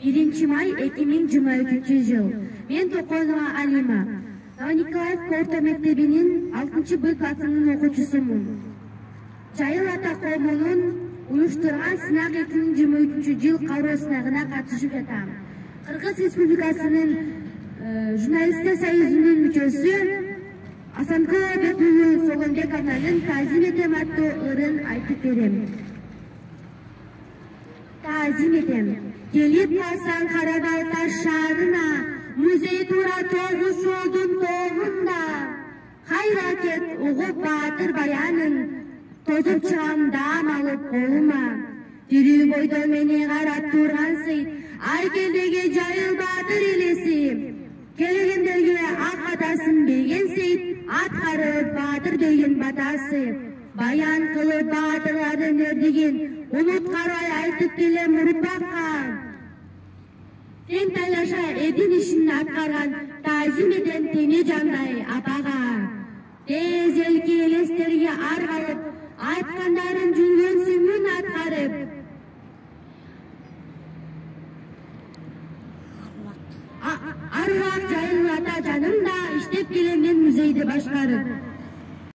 1 may 2023-yıl. Men Tokonова Алима. Николаевка орто мектебинин 6-Б классынын окуучусумун. Жайыл ата коомунун уюштурган сынак 2023-жыл кароо сынагына катышып жатам. Кыргыз Республикасынын журналисттер союзунун мүчөсү Асанкулова Бекулу Согонбек ананын таазим этем аттуу ырын айтып берем. Таазим этем. Келип калсаң Карабал таш шаарына, музей тура 9 жолдун тоогунда. Кайракет угуп баатыр баянын, тозуп чыгам даам алып колума. Тирүү бойдо мени карап тургансый, Айкелдеги жайыл баатыр элеси. Келгендерге ак атасын берген сейт, аткарып баатыр деген батасы. Баян кылып баатырлардын өрдүгүн унуткарбай айтып келем урпакка. Тең талаша эдин ишин аткарган таазим этем Тене Жандай апага. Тез элки элестерге ар калып, айткандарын жүргөн сүймүн аткарып. Аруак жайыл ата жанымда иштеп келем мен музейди башкарып.